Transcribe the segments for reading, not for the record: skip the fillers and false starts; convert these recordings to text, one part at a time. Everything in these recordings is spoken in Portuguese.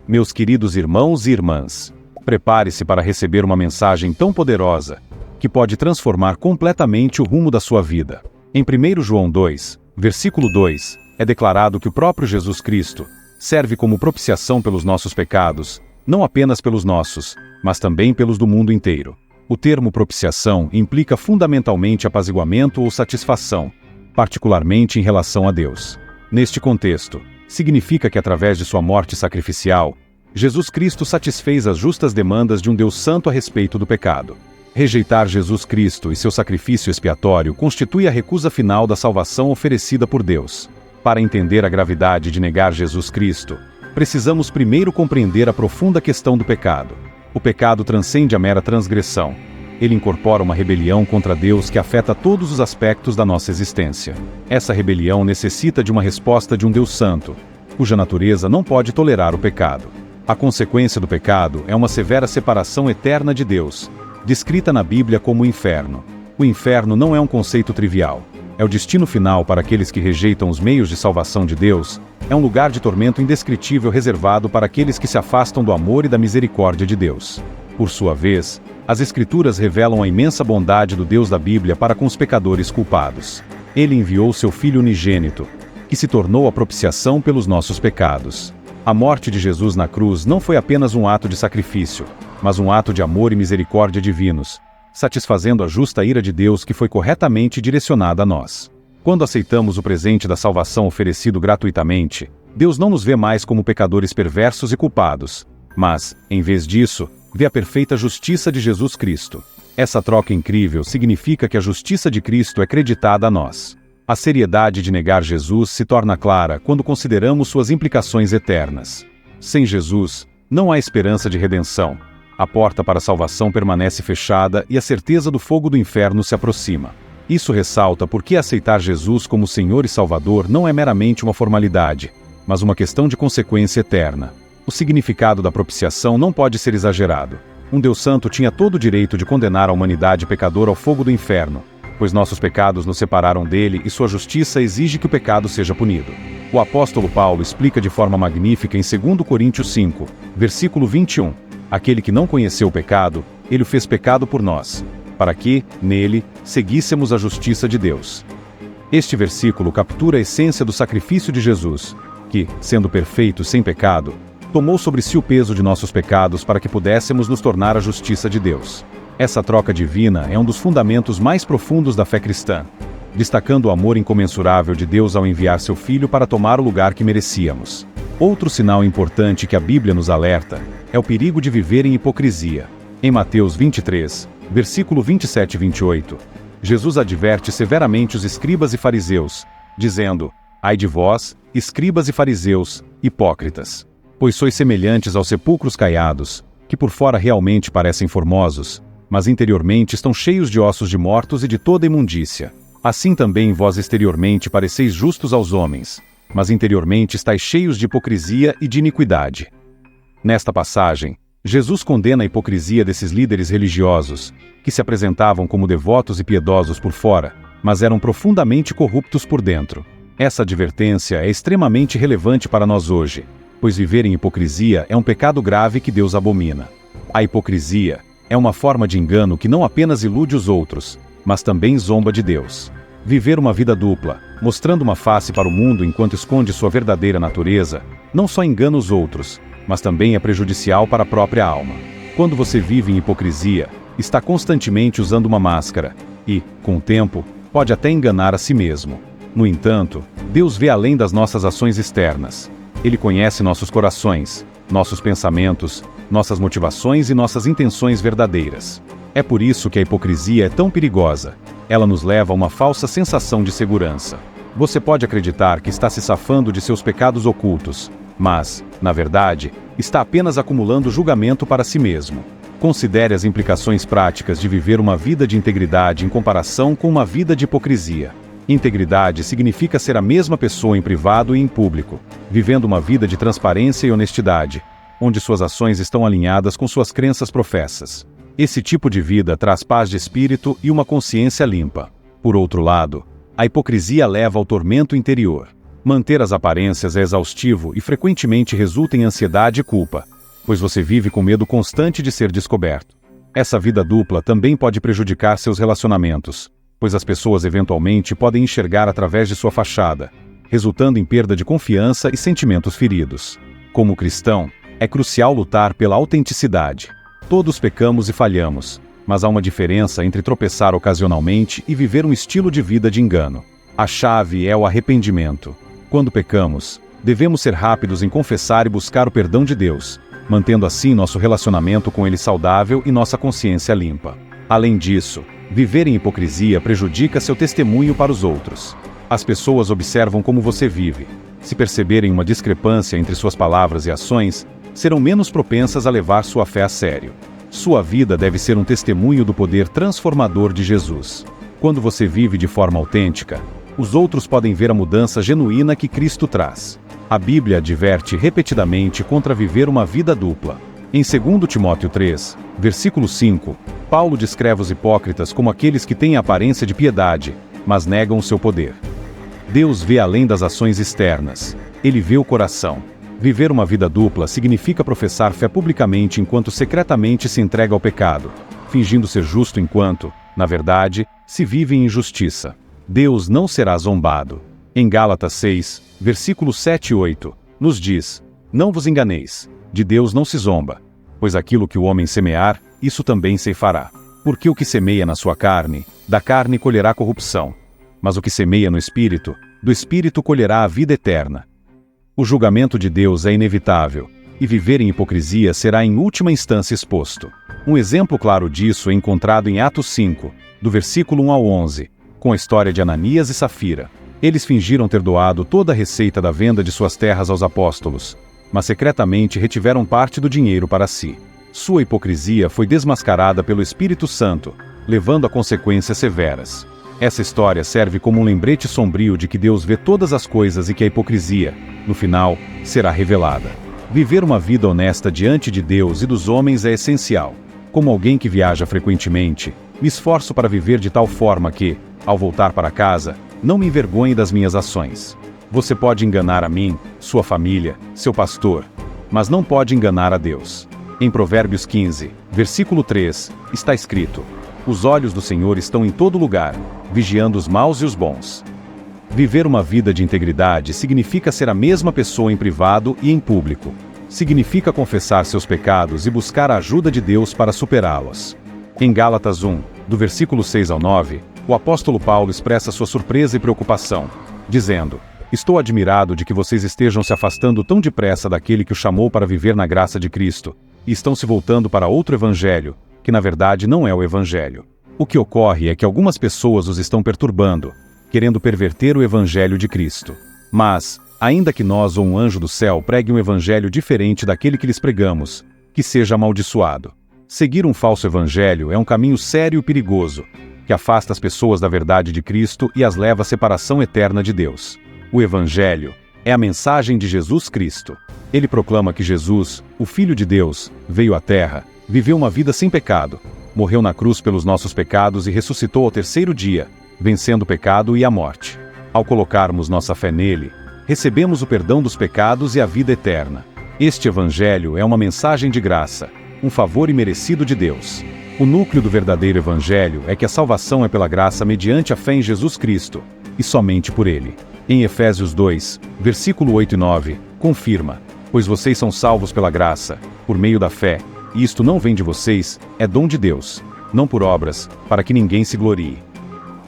Meus queridos irmãos e irmãs, prepare-se para receber uma mensagem tão poderosa que pode transformar completamente o rumo da sua vida. Em 1 João 2, versículo 2, é declarado que o próprio Jesus Cristo serve como propiciação pelos nossos pecados, não apenas pelos nossos, mas também pelos do mundo inteiro. O termo propiciação implica fundamentalmente apaziguamento ou satisfação, particularmente em relação a Deus. Neste contexto, significa que através de sua morte sacrificial, Jesus Cristo satisfez as justas demandas de um Deus santo a respeito do pecado. Rejeitar Jesus Cristo e seu sacrifício expiatório constitui a recusa final da salvação oferecida por Deus. Para entender a gravidade de negar Jesus Cristo, precisamos primeiro compreender a profunda questão do pecado. O pecado transcende a mera transgressão. Ele incorpora uma rebelião contra Deus que afeta todos os aspectos da nossa existência. Essa rebelião necessita de uma resposta de um Deus santo, cuja natureza não pode tolerar o pecado. A consequência do pecado é uma severa separação eterna de Deus, descrita na Bíblia como o inferno. O inferno não é um conceito trivial. É o destino final para aqueles que rejeitam os meios de salvação de Deus. É um lugar de tormento indescritível reservado para aqueles que se afastam do amor e da misericórdia de Deus. Por sua vez, as Escrituras revelam a imensa bondade do Deus da Bíblia para com os pecadores culpados. Ele enviou seu Filho unigênito, que se tornou a propiciação pelos nossos pecados. A morte de Jesus na cruz não foi apenas um ato de sacrifício, mas um ato de amor e misericórdia divinos, satisfazendo a justa ira de Deus que foi corretamente direcionada a nós. Quando aceitamos o presente da salvação oferecido gratuitamente, Deus não nos vê mais como pecadores perversos e culpados, mas, em vez disso, vê a perfeita justiça de Jesus Cristo. Essa troca incrível significa que a justiça de Cristo é creditada a nós. A seriedade de negar Jesus se torna clara quando consideramos suas implicações eternas. Sem Jesus, não há esperança de redenção. A porta para a salvação permanece fechada e a certeza do fogo do inferno se aproxima. Isso ressalta porque aceitar Jesus como Senhor e Salvador não é meramente uma formalidade, mas uma questão de consequência eterna. O significado da propiciação não pode ser exagerado. Um Deus Santo tinha todo o direito de condenar a humanidade pecadora ao fogo do inferno, pois nossos pecados nos separaram dele e sua justiça exige que o pecado seja punido. O apóstolo Paulo explica de forma magnífica em 2 Coríntios 5, versículo 21, aquele que não conheceu o pecado, ele o fez pecado por nós, para que, nele, seguíssemos a justiça de Deus. Este versículo captura a essência do sacrifício de Jesus, que, sendo perfeito sem pecado, tomou sobre si o peso de nossos pecados para que pudéssemos nos tornar a justiça de Deus. Essa troca divina é um dos fundamentos mais profundos da fé cristã, destacando o amor incomensurável de Deus ao enviar seu Filho para tomar o lugar que merecíamos. Outro sinal importante que a Bíblia nos alerta é o perigo de viver em hipocrisia. Em Mateus 23, versículo 27 e 28, Jesus adverte severamente os escribas e fariseus, dizendo: Ai de vós, escribas e fariseus, hipócritas! Pois sois semelhantes aos sepulcros caiados, que por fora realmente parecem formosos, mas interiormente estão cheios de ossos de mortos e de toda imundícia. Assim também vós exteriormente pareceis justos aos homens, mas interiormente estáis cheios de hipocrisia e de iniquidade. Nesta passagem, Jesus condena a hipocrisia desses líderes religiosos, que se apresentavam como devotos e piedosos por fora, mas eram profundamente corruptos por dentro. Essa advertência é extremamente relevante para nós hoje, pois viver em hipocrisia é um pecado grave que Deus abomina. A hipocrisia é uma forma de engano que não apenas ilude os outros, mas também zomba de Deus. Viver uma vida dupla, mostrando uma face para o mundo enquanto esconde sua verdadeira natureza, não só engana os outros, mas também é prejudicial para a própria alma. Quando você vive em hipocrisia, está constantemente usando uma máscara e, com o tempo, pode até enganar a si mesmo. No entanto, Deus vê além das nossas ações externas. Ele conhece nossos corações, nossos pensamentos, nossas motivações e nossas intenções verdadeiras. É por isso que a hipocrisia é tão perigosa. Ela nos leva a uma falsa sensação de segurança. Você pode acreditar que está se safando de seus pecados ocultos, mas, na verdade, está apenas acumulando julgamento para si mesmo. Considere as implicações práticas de viver uma vida de integridade em comparação com uma vida de hipocrisia. Integridade significa ser a mesma pessoa em privado e em público, vivendo uma vida de transparência e honestidade, onde suas ações estão alinhadas com suas crenças professas. Esse tipo de vida traz paz de espírito e uma consciência limpa. Por outro lado, a hipocrisia leva ao tormento interior. Manter as aparências é exaustivo e frequentemente resulta em ansiedade e culpa, pois você vive com medo constante de ser descoberto. Essa vida dupla também pode prejudicar seus relacionamentos, pois as pessoas eventualmente podem enxergar através de sua fachada, resultando em perda de confiança e sentimentos feridos. Como cristão, é crucial lutar pela autenticidade. Todos pecamos e falhamos, mas há uma diferença entre tropeçar ocasionalmente e viver um estilo de vida de engano. A chave é o arrependimento. Quando pecamos, devemos ser rápidos em confessar e buscar o perdão de Deus, mantendo assim nosso relacionamento com Ele saudável e nossa consciência limpa. Além disso, viver em hipocrisia prejudica seu testemunho para os outros. As pessoas observam como você vive. Se perceberem uma discrepância entre suas palavras e ações, serão menos propensas a levar sua fé a sério. Sua vida deve ser um testemunho do poder transformador de Jesus. Quando você vive de forma autêntica, os outros podem ver a mudança genuína que Cristo traz. A Bíblia adverte repetidamente contra viver uma vida dupla. Em 2 Timóteo 3, versículo 5, Paulo descreve os hipócritas como aqueles que têm a aparência de piedade, mas negam o seu poder. Deus vê além das ações externas. Ele vê o coração. Viver uma vida dupla significa professar fé publicamente enquanto secretamente se entrega ao pecado, fingindo ser justo enquanto, na verdade, se vive em injustiça. Deus não será zombado. Em Gálatas 6, versículos 7 e 8, nos diz: Não vos enganeis, de Deus não se zomba, pois aquilo que o homem semear, isso também ceifará. Porque o que semeia na sua carne, da carne colherá corrupção, mas o que semeia no Espírito, do Espírito colherá a vida eterna. O julgamento de Deus é inevitável, e viver em hipocrisia será em última instância exposto. Um exemplo claro disso é encontrado em Atos 5, do versículo 1 ao 11, com a história de Ananias e Safira. Eles fingiram ter doado toda a receita da venda de suas terras aos apóstolos, mas secretamente retiveram parte do dinheiro para si. Sua hipocrisia foi desmascarada pelo Espírito Santo, levando a consequências severas. Essa história serve como um lembrete sombrio de que Deus vê todas as coisas e que a hipocrisia, no final, será revelada. Viver uma vida honesta diante de Deus e dos homens é essencial. Como alguém que viaja frequentemente, me esforço para viver de tal forma que, ao voltar para casa, não me envergonhe das minhas ações. Você pode enganar a mim, sua família, seu pastor, mas não pode enganar a Deus. Em Provérbios 15, versículo 3, está escrito: Os olhos do Senhor estão em todo lugar, vigiando os maus e os bons. Viver uma vida de integridade significa ser a mesma pessoa em privado e em público. Significa confessar seus pecados e buscar a ajuda de Deus para superá-los. Em Gálatas 1, do versículo 6 ao 9, o apóstolo Paulo expressa sua surpresa e preocupação, dizendo: Estou admirado de que vocês estejam se afastando tão depressa daquele que os chamou para viver na graça de Cristo, e estão se voltando para outro evangelho, que na verdade não é o evangelho. O que ocorre é que algumas pessoas os estão perturbando, querendo perverter o evangelho de Cristo. Mas, ainda que nós ou um anjo do céu pregue um evangelho diferente daquele que lhes pregamos, que seja amaldiçoado. Seguir um falso evangelho é um caminho sério e perigoso, que afasta as pessoas da verdade de Cristo e as leva à separação eterna de Deus. O evangelho é a mensagem de Jesus Cristo. Ele proclama que Jesus, o Filho de Deus, veio à Terra, viveu uma vida sem pecado, morreu na cruz pelos nossos pecados e ressuscitou ao terceiro dia, vencendo o pecado e a morte. Ao colocarmos nossa fé nele, recebemos o perdão dos pecados e a vida eterna. Este evangelho é uma mensagem de graça, um favor imerecido de Deus. O núcleo do verdadeiro evangelho é que a salvação é pela graça mediante a fé em Jesus Cristo, e somente por ele. Em Efésios 2, versículo 8 e 9, confirma: Pois vocês são salvos pela graça, por meio da fé, e isto não vem de vocês, é dom de Deus, não por obras, para que ninguém se glorie.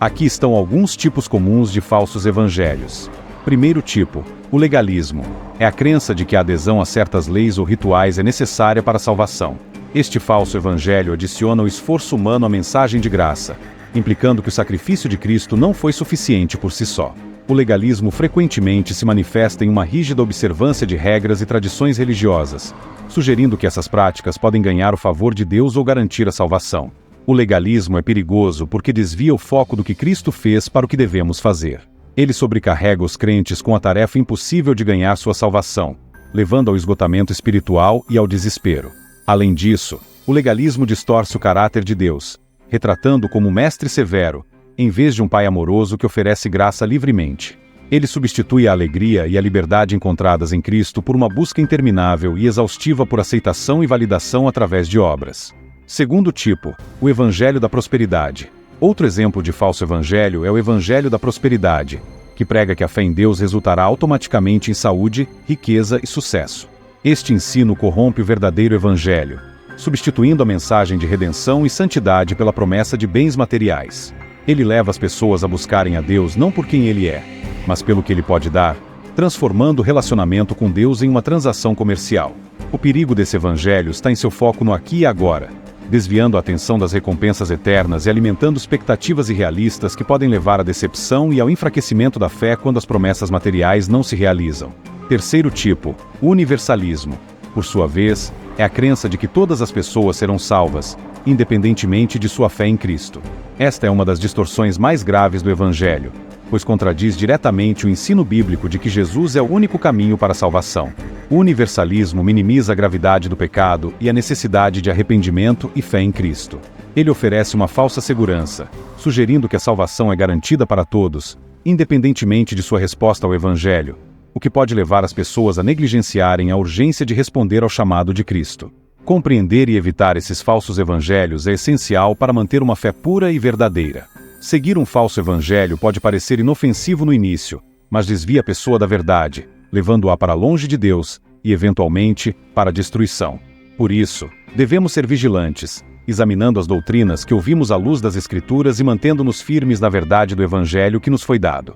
Aqui estão alguns tipos comuns de falsos evangelhos. Primeiro tipo, o legalismo. É a crença de que a adesão a certas leis ou rituais é necessária para a salvação. Este falso evangelho adiciona o esforço humano à mensagem de graça, implicando que o sacrifício de Cristo não foi suficiente por si só. O legalismo frequentemente se manifesta em uma rígida observância de regras e tradições religiosas, sugerindo que essas práticas podem ganhar o favor de Deus ou garantir a salvação. O legalismo é perigoso porque desvia o foco do que Cristo fez para o que devemos fazer. Ele sobrecarrega os crentes com a tarefa impossível de ganhar sua salvação, levando ao esgotamento espiritual e ao desespero. Além disso, o legalismo distorce o caráter de Deus, retratando-o como um mestre severo, em vez de um pai amoroso que oferece graça livremente. Ele substitui a alegria e a liberdade encontradas em Cristo por uma busca interminável e exaustiva por aceitação e validação através de obras. Segundo tipo, o Evangelho da Prosperidade. Outro exemplo de falso evangelho é o Evangelho da Prosperidade, que prega que a fé em Deus resultará automaticamente em saúde, riqueza e sucesso. Este ensino corrompe o verdadeiro Evangelho, substituindo a mensagem de redenção e santidade pela promessa de bens materiais. Ele leva as pessoas a buscarem a Deus não por quem Ele é, mas pelo que Ele pode dar, transformando o relacionamento com Deus em uma transação comercial. O perigo desse evangelho está em seu foco no aqui e agora, desviando a atenção das recompensas eternas e alimentando expectativas irrealistas que podem levar à decepção e ao enfraquecimento da fé quando as promessas materiais não se realizam. Terceiro tipo, o universalismo. Por sua vez, é a crença de que todas as pessoas serão salvas, independentemente de sua fé em Cristo. Esta é uma das distorções mais graves do Evangelho, pois contradiz diretamente o ensino bíblico de que Jesus é o único caminho para a salvação. O universalismo minimiza a gravidade do pecado e a necessidade de arrependimento e fé em Cristo. Ele oferece uma falsa segurança, sugerindo que a salvação é garantida para todos, independentemente de sua resposta ao Evangelho, o que pode levar as pessoas a negligenciarem a urgência de responder ao chamado de Cristo. Compreender e evitar esses falsos evangelhos é essencial para manter uma fé pura e verdadeira. Seguir um falso evangelho pode parecer inofensivo no início, mas desvia a pessoa da verdade, levando-a para longe de Deus e, eventualmente, para a destruição. Por isso, devemos ser vigilantes, examinando as doutrinas que ouvimos à luz das Escrituras e mantendo-nos firmes na verdade do evangelho que nos foi dado.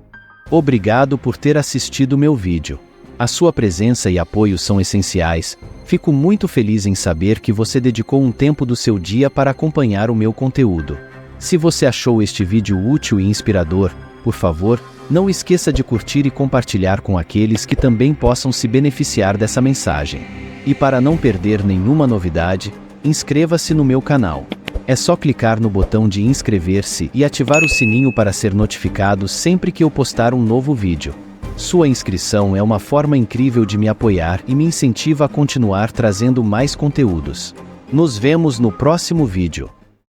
Obrigado por ter assistido meu vídeo. A sua presença e apoio são essenciais. Fico muito feliz em saber que você dedicou um tempo do seu dia para acompanhar o meu conteúdo. Se você achou este vídeo útil e inspirador, por favor, não esqueça de curtir e compartilhar com aqueles que também possam se beneficiar dessa mensagem. E para não perder nenhuma novidade, inscreva-se no meu canal. É só clicar no botão de inscrever-se e ativar o sininho para ser notificado sempre que eu postar um novo vídeo. Sua inscrição é uma forma incrível de me apoiar e me incentiva a continuar trazendo mais conteúdos. Nos vemos no próximo vídeo.